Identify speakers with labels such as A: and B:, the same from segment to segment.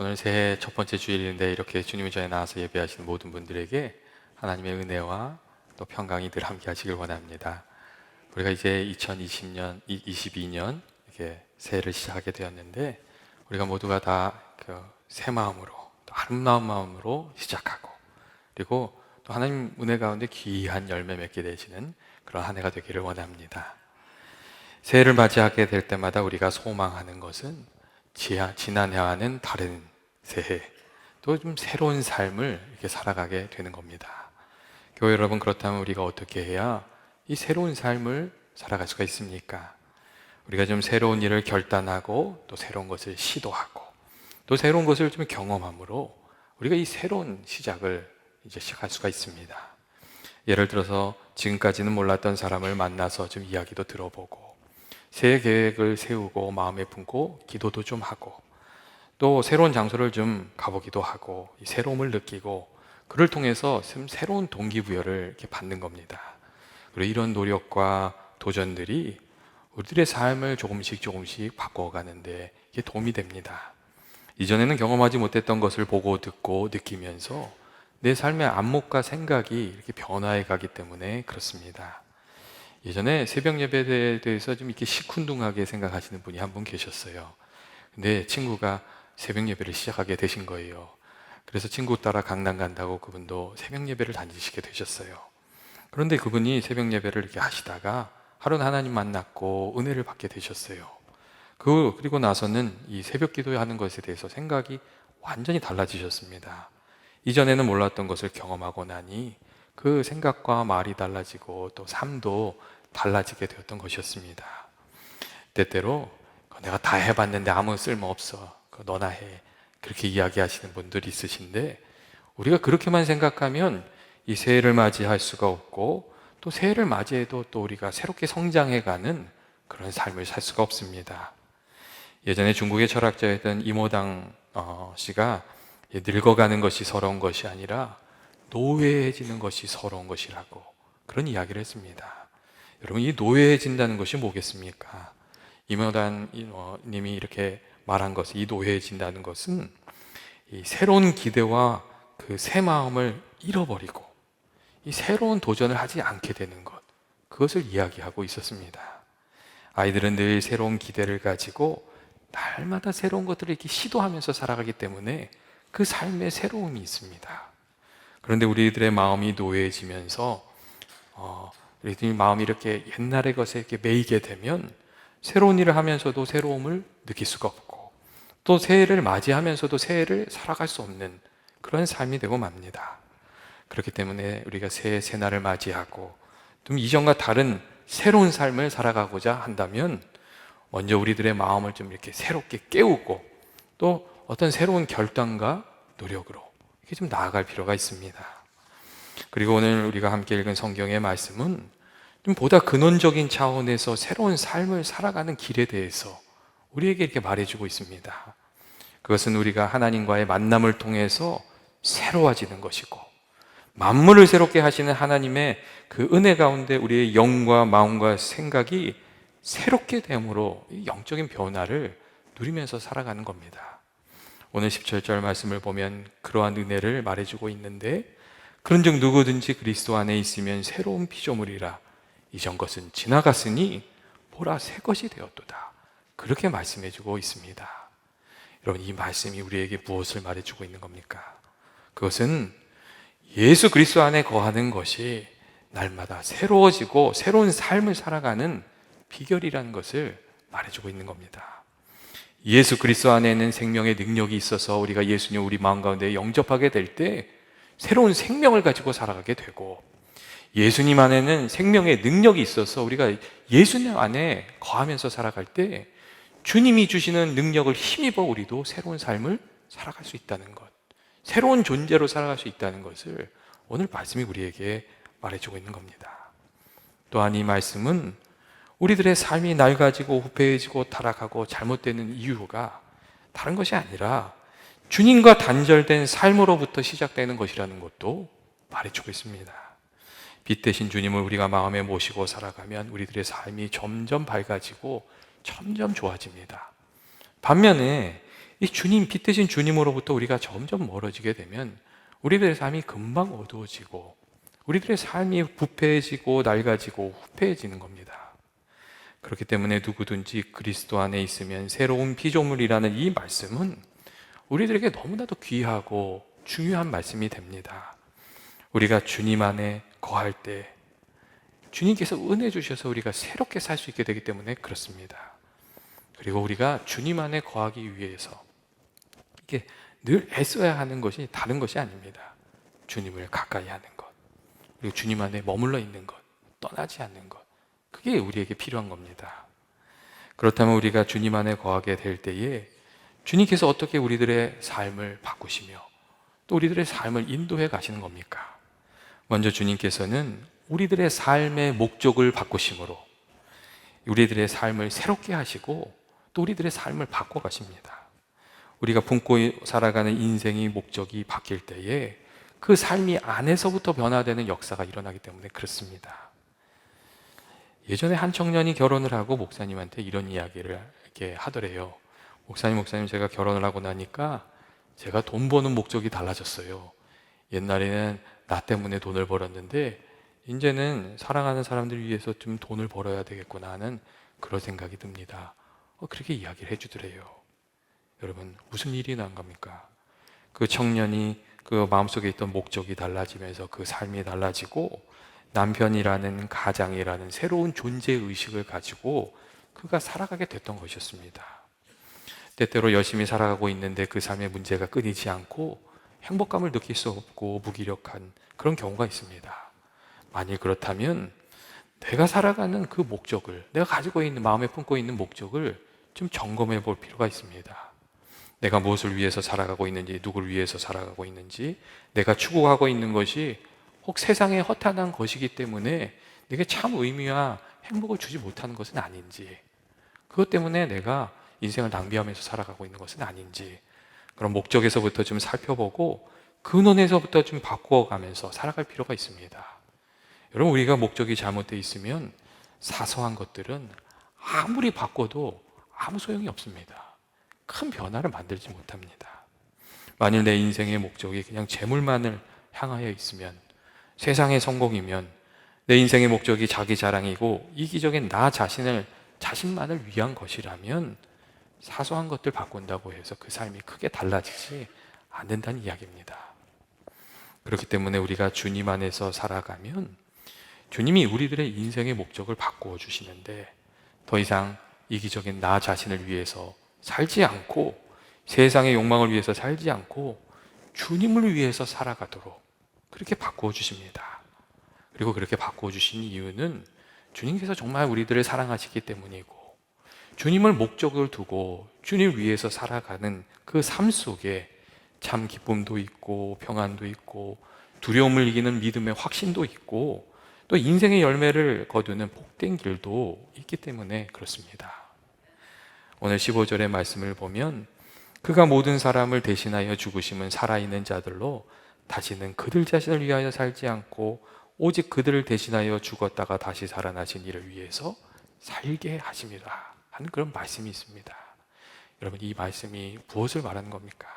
A: 오늘 새해 첫 번째 주일인데 이렇게 주님의 전에 나와서 예배하시는 모든 분들에게 하나님의 은혜와 또 평강이 늘 함께 하시길 원합니다. 우리가 이제 2020년, 22년 이렇게 새해를 시작하게 되었는데 우리가 모두가 다 새 마음으로 또 아름다운 마음으로 시작하고 그리고 또 하나님 은혜 가운데 귀한 열매 맺게 되시는 그런 한 해가 되기를 원합니다. 새해를 맞이하게 될 때마다 우리가 소망하는 것은 지난해와는 다른 새해, 또 좀 새로운 삶을 이렇게 살아가게 되는 겁니다. 교회 여러분, 그렇다면 우리가 어떻게 해야 이 새로운 삶을 살아갈 수가 있습니까? 우리가 좀 새로운 일을 결단하고 또 새로운 것을 시도하고 또 새로운 것을 좀 경험함으로 우리가 이 새로운 시작을 이제 시작할 수가 있습니다. 예를 들어서 지금까지는 몰랐던 사람을 만나서 좀 이야기도 들어보고 새해 계획을 세우고 마음에 품고 기도도 좀 하고 또 새로운 장소를 좀 가보기도 하고 이 새로움을 느끼고 그를 통해서 새로운 동기부여를 이렇게 받는 겁니다. 그리고 이런 노력과 도전들이 우리들의 삶을 조금씩 바꿔가는데 이게 도움이 됩니다. 이전에는 경험하지 못했던 것을 보고 듣고 느끼면서 내 삶의 안목과 생각이 이렇게 변화해 가기 때문에 그렇습니다. 예전에 새벽 예배에 대해서 좀 이렇게 시큰둥하게 생각하시는 분이 한 분 계셨어요. 근데 친구가 새벽 예배를 시작하게 되신 거예요. 그래서 친구 따라 강남 간다고 그분도 새벽 예배를 다니시게 되셨어요. 그런데 그분이 새벽 예배를 이렇게 하시다가 하루는 하나님 만났고 은혜를 받게 되셨어요. 그리고 나서는 이 새벽 기도하는 것에 대해서 생각이 완전히 달라지셨습니다. 이전에는 몰랐던 것을 경험하고 나니 그 생각과 말이 달라지고 또 삶도 달라지게 되었던 것이었습니다. 때때로 내가 다 해봤는데 아무 쓸모없어, 너나 해, 그렇게 이야기하시는 분들이 있으신데 우리가 그렇게만 생각하면 이 새해를 맞이할 수가 없고 또 새해를 맞이해도 또 우리가 새롭게 성장해가는 그런 삶을 살 수가 없습니다. 예전에 중국의 철학자였던 이모당 씨가 늙어가는 것이 서러운 것이 아니라 노회해지는 것이 서러운 것이라고 그런 이야기를 했습니다. 여러분, 이 노회해진다는 것이 뭐겠습니까? 이모당 님이 이렇게 말한 것은, 이 노회해진다는 것은 이 새로운 기대와 그 새 마음을 잃어버리고 이 새로운 도전을 하지 않게 되는 것, 그것을 이야기하고 있었습니다. 아이들은 늘 새로운 기대를 가지고 날마다 새로운 것들을 이렇게 시도하면서 살아가기 때문에 그 삶에 새로움이 있습니다. 그런데 우리들의 마음이 노예해지면서 우리들의 마음이 이렇게 옛날의 것에 이렇게 매이게 되면 새로운 일을 하면서도 새로움을 느낄 수가 없고 또 새해를 맞이하면서도 새해를 살아갈 수 없는 그런 삶이 되고 맙니다. 그렇기 때문에 우리가 새날을 맞이하고 좀 이전과 다른 새로운 삶을 살아가고자 한다면 먼저 우리들의 마음을 좀 이렇게 새롭게 깨우고 또 어떤 새로운 결단과 노력으로 이렇게 좀 나아갈 필요가 있습니다. 그리고 오늘 우리가 함께 읽은 성경의 말씀은 좀 보다 근원적인 차원에서 새로운 삶을 살아가는 길에 대해서 우리에게 이렇게 말해주고 있습니다. 그것은 우리가 하나님과의 만남을 통해서 새로워지는 것이고 만물을 새롭게 하시는 하나님의 그 은혜 가운데 우리의 영과 마음과 생각이 새롭게 됨으로 영적인 변화를 누리면서 살아가는 겁니다. 오늘 17절 말씀을 보면 그러한 은혜를 말해주고 있는데 그런즉 누구든지 그리스도 안에 있으면 새로운 피조물이라 이전 것은 지나갔으니 보라 새 것이 되었도다, 그렇게 말씀해주고 있습니다. 여러분, 이 말씀이 우리에게 무엇을 말해주고 있는 겁니까? 그것은 예수 그리스도 안에 거하는 것이 날마다 새로워지고 새로운 삶을 살아가는 비결이라는 것을 말해주고 있는 겁니다. 예수 그리스도 안에는 생명의 능력이 있어서 우리가 예수님 우리 마음 가운데 영접하게 될 때 새로운 생명을 가지고 살아가게 되고, 예수님 안에는 생명의 능력이 있어서 우리가 예수님 안에 거하면서 살아갈 때 주님이 주시는 능력을 힘입어 우리도 새로운 삶을 살아갈 수 있다는 것, 새로운 존재로 살아갈 수 있다는 것을 오늘 말씀이 우리에게 말해주고 있는 겁니다. 또한 이 말씀은 우리들의 삶이 낡아지고 후패해지고 타락하고 잘못되는 이유가 다른 것이 아니라 주님과 단절된 삶으로부터 시작되는 것이라는 것도 말해주고 있습니다. 빛 대신 주님을 우리가 마음에 모시고 살아가면 우리들의 삶이 점점 밝아지고 점점 좋아집니다. 반면에 이 주님, 빛 대신 주님으로부터 우리가 점점 멀어지게 되면 우리들의 삶이 금방 어두워지고 우리들의 삶이 부패해지고 낡아지고 후패해지는 겁니다. 그렇기 때문에 누구든지 그리스도 안에 있으면 새로운 피조물이라는 이 말씀은 우리들에게 너무나도 귀하고 중요한 말씀이 됩니다. 우리가 주님 안에 거할 때 주님께서 은혜 주셔서 우리가 새롭게 살 수 있게 되기 때문에 그렇습니다. 그리고 우리가 주님 안에 거하기 위해서 이게 늘 애써야 하는 것이 다른 것이 아닙니다. 주님을 가까이 하는 것, 그리고 주님 안에 머물러 있는 것, 떠나지 않는 것, 그게 우리에게 필요한 겁니다. 그렇다면 우리가 주님 안에 거하게 될 때에 주님께서 어떻게 우리들의 삶을 바꾸시며 또 우리들의 삶을 인도해 가시는 겁니까? 먼저 주님께서는 우리들의 삶의 목적을 바꾸심으로 우리들의 삶을 새롭게 하시고 또 우리들의 삶을 바꿔 가십니다. 우리가 품고 살아가는 인생의 목적이 바뀔 때에 그 삶이 안에서부터 변화되는 역사가 일어나기 때문에 그렇습니다. 예전에 한 청년이 결혼을 하고 목사님한테 이런 이야기를 이렇게 하더래요. 목사님, 제가 결혼을 하고 나니까 제가 돈 버는 목적이 달라졌어요. 옛날에는 나 때문에 돈을 벌었는데 이제는 사랑하는 사람들 위해서 좀 돈을 벌어야 되겠구나 하는 그런 생각이 듭니다. 그렇게 이야기를 해주더래요. 여러분, 무슨 일이 난 겁니까? 그 청년이 그 마음속에 있던 목적이 달라지면서 그 삶이 달라지고 남편이라는 가장이라는 새로운 존재의식을 가지고 그가 살아가게 됐던 것이었습니다. 때때로 열심히 살아가고 있는데 그 삶의 문제가 끊이지 않고 행복감을 느낄 수 없고 무기력한 그런 경우가 있습니다. 만일 그렇다면 내가 살아가는 그 목적을, 내가 가지고 있는, 마음에 품고 있는 목적을 좀 점검해 볼 필요가 있습니다. 내가 무엇을 위해서 살아가고 있는지, 누구를 위해서 살아가고 있는지, 내가 추구하고 있는 것이 혹 세상에 허탄한 것이기 때문에 내게 참 의미와 행복을 주지 못하는 것은 아닌지, 그것 때문에 내가 인생을 낭비하면서 살아가고 있는 것은 아닌지, 그런 목적에서부터 좀 살펴보고 근원에서부터 좀 바꾸어가면서 살아갈 필요가 있습니다. 여러분, 우리가 목적이 잘못되어 있으면 사소한 것들은 아무리 바꿔도 아무 소용이 없습니다. 큰 변화를 만들지 못합니다. 만일 내 인생의 목적이 그냥 재물만을 향하여 있으면, 세상의 성공이면, 내 인생의 목적이 자기 자랑이고 이기적인 나 자신만을 위한 것이라면 사소한 것들 바꾼다고 해서 그 삶이 크게 달라지지 않는다는 이야기입니다. 그렇기 때문에 우리가 주님 안에서 살아가면 주님이 우리들의 인생의 목적을 바꾸어 주시는데 더 이상 이기적인 나 자신을 위해서 살지 않고 세상의 욕망을 위해서 살지 않고 주님을 위해서 살아가도록 그렇게 바꾸어 주십니다. 그리고 그렇게 바꾸어 주신 이유는 주님께서 정말 우리들을 사랑하시기 때문이고, 주님을 목적을 두고 주님을 위해서 살아가는 그 삶 속에 참 기쁨도 있고 평안도 있고 두려움을 이기는 믿음의 확신도 있고 또 인생의 열매를 거두는 복된 길도 있기 때문에 그렇습니다. 오늘 15절의 말씀을 보면 그가 모든 사람을 대신하여 죽으심은 살아있는 자들로 다시는 그들 자신을 위하여 살지 않고 오직 그들을 대신하여 죽었다가 다시 살아나신 이를 위해서 살게 하심이라 하는 그런 말씀이 있습니다. 여러분, 이 말씀이 무엇을 말하는 겁니까?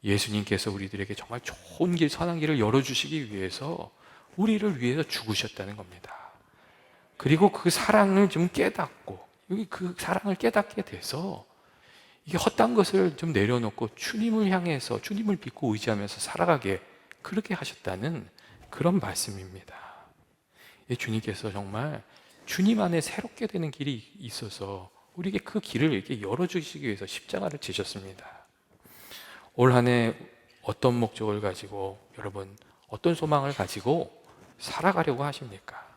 A: 예수님께서 우리들에게 정말 좋은 길, 선한 길을 열어주시기 위해서 우리를 위해서 죽으셨다는 겁니다. 그리고 그 사랑을 좀 깨닫고, 여기 그 사랑을 깨닫게 돼서 이게 헛된 것을 좀 내려놓고 주님을 향해서 주님을 믿고 의지하면서 살아가게 그렇게 하셨다는 그런 말씀입니다. 주님께서 정말 주님 안에 새롭게 되는 길이 있어서 우리에게 그 길을 이렇게 열어주시기 위해서 십자가를 지셨습니다. 올 한 해 어떤 목적을 가지고, 여러분 어떤 소망을 가지고 살아가려고 하십니까?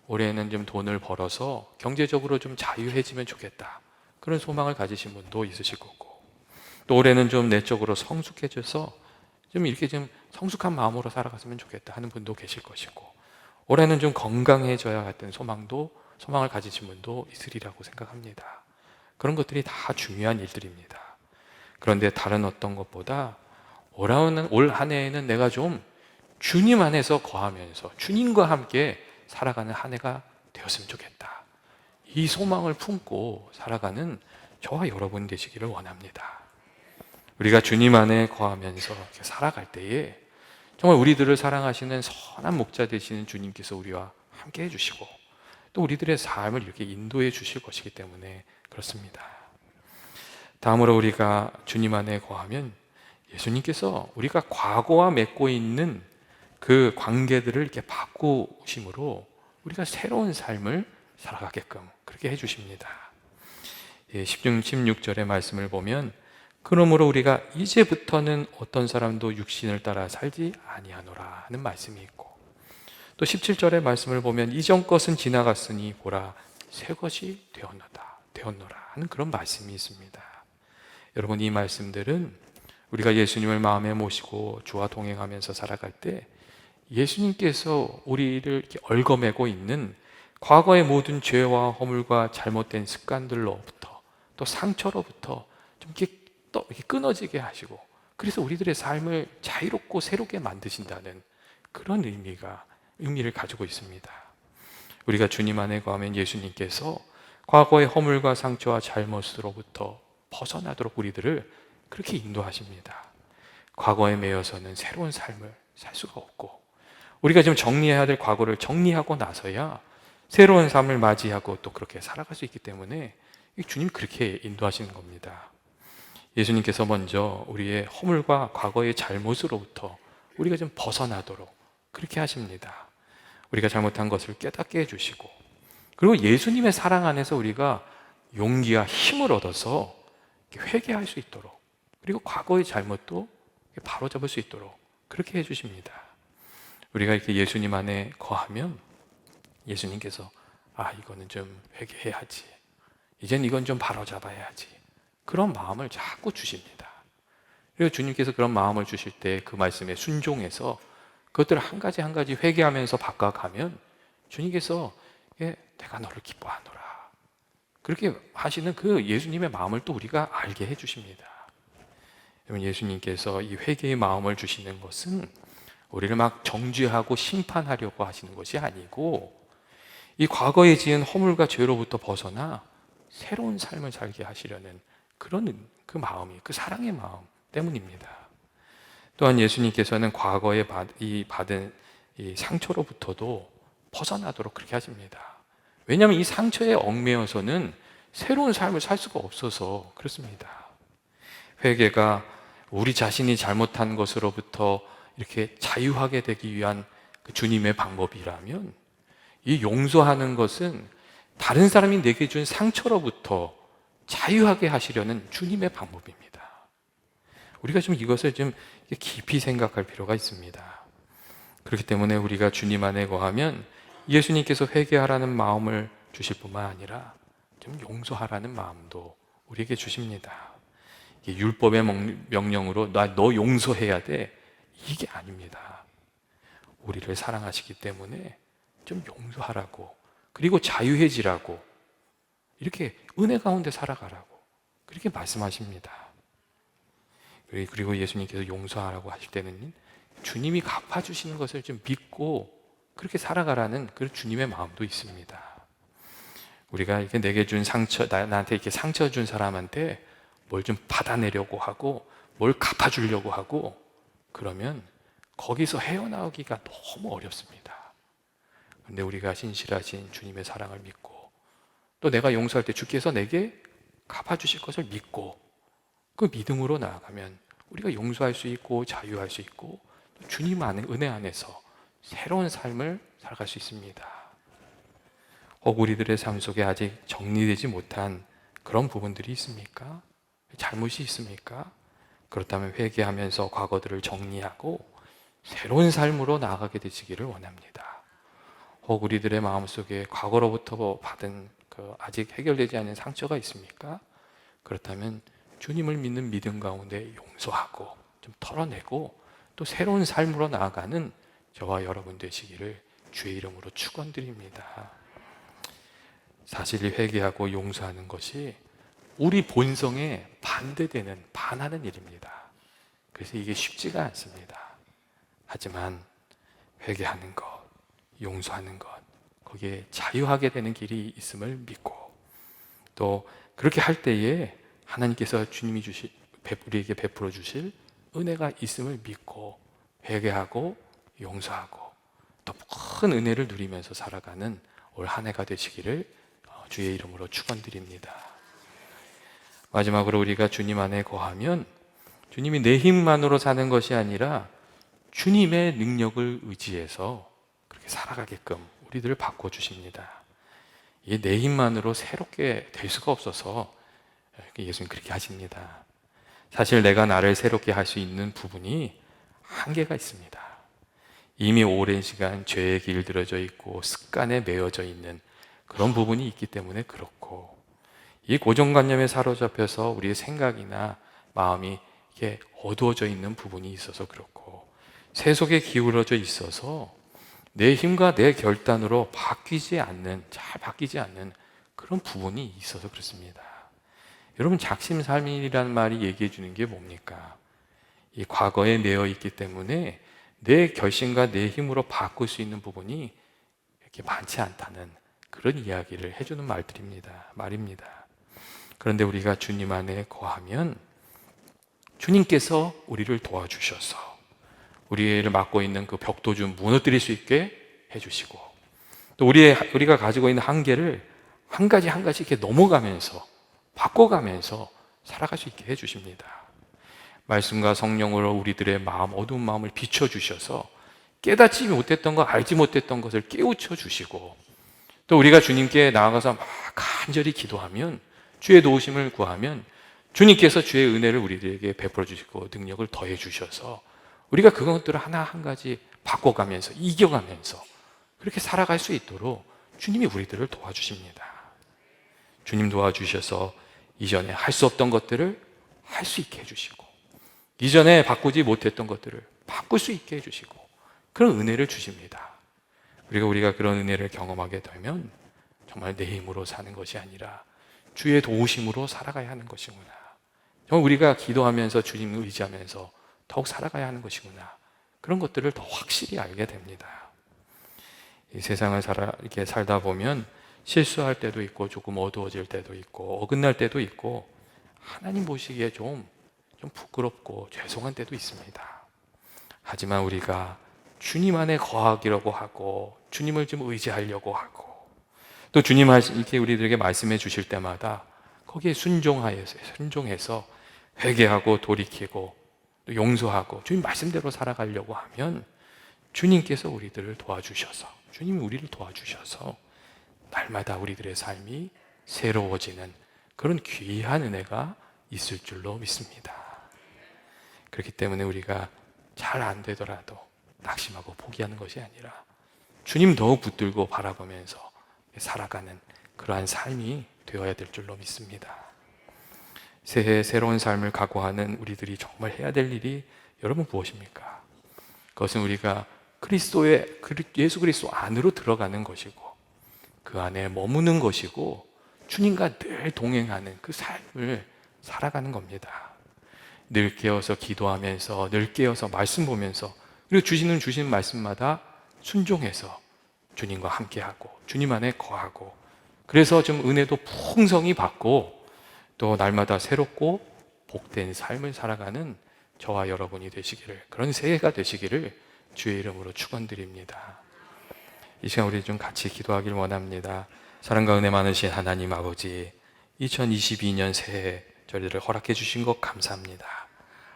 A: 올해는 좀 돈을 벌어서 경제적으로 좀 자유해지면 좋겠다, 그런 소망을 가지신 분도 있으실 거고, 또 올해는 좀 내적으로 성숙해져서 좀 이렇게 좀 성숙한 마음으로 살아갔으면 좋겠다 하는 분도 계실 것이고, 올해는 좀 건강해져야 같은 소망을 가지신 분도 있으리라고 생각합니다. 그런 것들이 다 중요한 일들입니다. 그런데 다른 어떤 것보다 올 한 해에는 내가 좀 주님 안에서 거하면서 주님과 함께 살아가는 한 해가 되었으면 좋겠다, 이 소망을 품고 살아가는 저와 여러분 되시기를 원합니다. 우리가 주님 안에 거하면서 이렇게 살아갈 때에 정말 우리들을 사랑하시는 선한 목자 되시는 주님께서 우리와 함께 해주시고 또 우리들의 삶을 이렇게 인도해 주실 것이기 때문에 그렇습니다. 다음으로 우리가 주님 안에 거하면 예수님께서 우리가 과거와 맺고 있는 그 관계들을 이렇게 바꾸심으로 우리가 새로운 삶을 살아가게끔 그렇게 해주십니다. 16절의 말씀을 보면 그러므로 우리가 이제부터는 어떤 사람도 육신을 따라 살지 아니하노라 하는 말씀이 있고 또 17절의 말씀을 보면 이전 것은 지나갔으니 보라 새 것이 되었노라 하는 그런 말씀이 있습니다. 여러분, 이 말씀들은 우리가 예수님을 마음에 모시고 주와 동행하면서 살아갈 때 예수님께서 우리를 이렇게 얽어매고 있는 과거의 모든 죄와 허물과 잘못된 습관들로부터 또 상처로부터 좀 이렇게 끊어지게 하시고 그래서 우리들의 삶을 자유롭고 새롭게 만드신다는 그런 의미를 가지고 있습니다. 우리가 주님 안에 거하면 예수님께서 과거의 허물과 상처와 잘못으로부터 벗어나도록 우리들을 그렇게 인도하십니다. 과거에 매여서는 새로운 삶을 살 수가 없고 우리가 지금 정리해야 될 과거를 정리하고 나서야 새로운 삶을 맞이하고 또 그렇게 살아갈 수 있기 때문에 주님 그렇게 인도하시는 겁니다. 예수님께서 먼저 우리의 허물과 과거의 잘못으로부터 우리가 좀 벗어나도록 그렇게 하십니다. 우리가 잘못한 것을 깨닫게 해주시고 그리고 예수님의 사랑 안에서 우리가 용기와 힘을 얻어서 회개할 수 있도록 그리고 과거의 잘못도 바로잡을 수 있도록 그렇게 해주십니다. 우리가 이렇게 예수님 안에 거하면 예수님께서 이거는 좀 회개해야지, 이젠 이건 좀 바로잡아야지 그런 마음을 자꾸 주십니다. 그리고 주님께서 그런 마음을 주실 때 그 말씀에 순종해서 그것들을 한 가지 한 가지 회개하면서 바꿔가면 주님께서 내가 너를 기뻐하노라 그렇게 하시는 그 예수님의 마음을 또 우리가 알게 해주십니다. 여러분, 예수님께서 이 회개의 마음을 주시는 것은 우리를 막 정죄하고 심판하려고 하시는 것이 아니고 이 과거에 지은 허물과 죄로부터 벗어나 새로운 삶을 살게 하시려는 그런 그 마음이, 그 사랑의 마음 때문입니다. 또한 예수님께서는 과거에 받은 이 상처로부터도 벗어나도록 그렇게 하십니다. 왜냐하면 이 상처에 얽매여서는 새로운 삶을 살 수가 없어서 그렇습니다. 회개가 우리 자신이 잘못한 것으로부터 이렇게 자유하게 되기 위한 그 주님의 방법이라면 이 용서하는 것은 다른 사람이 내게 준 상처로부터 자유하게 하시려는 주님의 방법입니다. 우리가 좀 이것을 좀 깊이 생각할 필요가 있습니다. 그렇기 때문에 우리가 주님 안에 거하면 예수님께서 회개하라는 마음을 주실 뿐만 아니라 좀 용서하라는 마음도 우리에게 주십니다. 율법의 명령으로 너 용서해야 돼 이게 아닙니다. 우리를 사랑하시기 때문에 좀 용서하라고 그리고 자유해지라고 이렇게 은혜 가운데 살아가라고 그렇게 말씀하십니다. 그리고 예수님께서 용서하라고 하실 때는 주님이 갚아주시는 것을 좀 믿고 그렇게 살아가라는 그 주님의 마음도 있습니다. 우리가 이렇게 내게 준 상처, 나한테 이렇게 상처 준 사람한테 뭘 좀 받아내려고 하고 뭘 갚아주려고 하고 그러면 거기서 헤어나오기가 너무 어렵습니다. 그런데 우리가 신실하신 주님의 사랑을 믿고 또 내가 용서할 때 주께서 내게 갚아주실 것을 믿고 그 믿음으로 나아가면 우리가 용서할 수 있고 자유할 수 있고 또 주님 안에 은혜 안에서 새로운 삶을 살아갈 수 있습니다. 혹 우리들의 삶 속에 아직 정리되지 못한 그런 부분들이 있습니까? 잘못이 있습니까? 그렇다면 회개하면서 과거들을 정리하고 새로운 삶으로 나아가게 되시기를 원합니다. 혹 우리들의 마음속에 과거로부터 받은 아직 해결되지 않은 상처가 있습니까? 그렇다면 주님을 믿는 믿음 가운데 용서하고 좀 털어내고 또 새로운 삶으로 나아가는 저와 여러분 되시기를 주의 이름으로 축원드립니다. 사실 회개하고 용서하는 것이 우리 본성에 반대되는 반하는 일입니다. 그래서 이게 쉽지가 않습니다. 하지만 회개하는 것, 용서하는 것, 거기에 자유하게 되는 길이 있음을 믿고 또 그렇게 할 때에 하나님께서 주님이 우리에게 베풀어 주실 은혜가 있음을 믿고 회개하고 용서하고 또 큰 은혜를 누리면서 살아가는 올 한 해가 되시기를 주의 이름으로 축원드립니다. 마지막으로 우리가 주님 안에 거하면 주님이 내 힘만으로 사는 것이 아니라 주님의 능력을 의지해서 그렇게 살아가게끔 우리들을 바꿔주십니다. 이게 내 힘만으로 새롭게 될 수가 없어서 예수님 그렇게 하십니다. 사실 내가 나를 새롭게 할 수 있는 부분이 한계가 있습니다. 이미 오랜 시간 죄에 길들여져 있고 습관에 매여져 있는 그런 부분이 있기 때문에 그렇고, 이 고정관념에 사로잡혀서 우리의 생각이나 마음이 이렇게 어두워져 있는 부분이 있어서 그렇고, 세속에 기울어져 있어서 내 힘과 내 결단으로 잘 바뀌지 않는 그런 부분이 있어서 그렇습니다. 여러분, 작심삼일이라는 말이 얘기해 주는 게 뭡니까? 이 과거에 매여 있기 때문에 내 결심과 내 힘으로 바꿀 수 있는 부분이 이렇게 많지 않다는 그런 이야기를 해주는 말입니다. 그런데 우리가 주님 안에 거하면 주님께서 우리를 도와주셔서 우리를 맡고 있는 그 벽도 좀 무너뜨릴 수 있게 해주시고, 또 우리가 가지고 있는 한계를 한 가지 이렇게 넘어가면서 바꿔가면서 살아갈 수 있게 해주십니다. 말씀과 성령으로 우리들의 어두운 마음을 비춰주셔서 깨닫지 못했던 것, 알지 못했던 것을 깨우쳐 주시고, 또 우리가 주님께 나아가서 막 간절히 기도하면, 주의 도우심을 구하면 주님께서 주의 은혜를 우리들에게 베풀어 주시고 능력을 더해 주셔서 우리가 그것들을 하나 한 가지 바꿔가면서 이겨가면서 그렇게 살아갈 수 있도록 주님이 우리들을 도와주십니다. 주님 도와주셔서 이전에 할 수 없던 것들을 할 수 있게 해주시고, 이전에 바꾸지 못했던 것들을 바꿀 수 있게 해주시고, 그런 은혜를 주십니다. 우리가 그런 은혜를 경험하게 되면 정말 내 힘으로 사는 것이 아니라 주의 도우심으로 살아가야 하는 것이구나, 정말 우리가 기도하면서 주님을 의지하면서 더욱 살아가야 하는 것이구나, 그런 것들을 더 확실히 알게 됩니다. 이 세상을 이렇게 살다 보면 실수할 때도 있고 조금 어두워질 때도 있고 어긋날 때도 있고 하나님 보시기에 좀 부끄럽고 죄송한 때도 있습니다. 하지만 우리가 주님 안에 거하기라고 하고 주님을 좀 의지하려고 하고, 또 주님 이렇게 우리들에게 말씀해 주실 때마다 거기에 순종해서 회개하고 돌이키고 또 용서하고 주님 말씀대로 살아가려고 하면 주님께서 우리들을 도와주셔서, 주님이 우리를 도와주셔서 날마다 우리들의 삶이 새로워지는 그런 귀한 은혜가 있을 줄로 믿습니다. 그렇기 때문에 우리가 잘 안 되더라도 낙심하고 포기하는 것이 아니라 주님 더욱 붙들고 바라보면서 살아가는 그러한 삶이 되어야 될 줄로 믿습니다. 새해 새로운 삶을 각오하는 우리들이 정말 해야 될 일이 여러분 무엇입니까? 그것은 우리가 예수 그리스도 안으로 들어가는 것이고 그 안에 머무는 것이고 주님과 늘 동행하는 그 삶을 살아가는 겁니다. 늘 깨어서 기도하면서, 늘 깨어서 말씀 보면서, 그리고 주시는 말씀마다 순종해서 주님과 함께하고 주님 안에 거하고, 그래서 좀 은혜도 풍성히 받고 또 날마다 새롭고 복된 삶을 살아가는 저와 여러분이 되시기를, 그런 새해가 되시기를 주의 이름으로 축원드립니다. 이 시간 우리 좀 같이 기도하길 원합니다. 사랑과 은혜 많으신 하나님 아버지, 2022년 새해 저희들을 허락해 주신 것 감사합니다.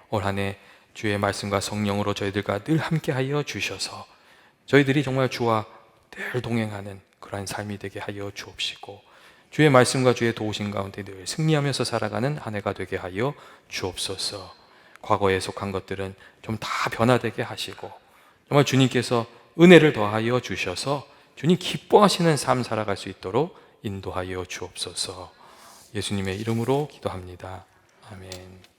A: 올 한 해 주의 말씀과 성령으로 저희들과 늘 함께하여 주셔서 저희들이 정말 주와 늘 동행하는 그러한 삶이 되게 하여 주옵시고, 주의 말씀과 주의 도우심 가운데 늘 승리하면서 살아가는 한 해가 되게 하여 주옵소서. 과거에 속한 것들은 좀 다 변화되게 하시고 정말 주님께서 은혜를 더하여 주셔서 주님 기뻐하시는 삶 살아갈 수 있도록 인도하여 주옵소서. 예수님의 이름으로 기도합니다. 아멘.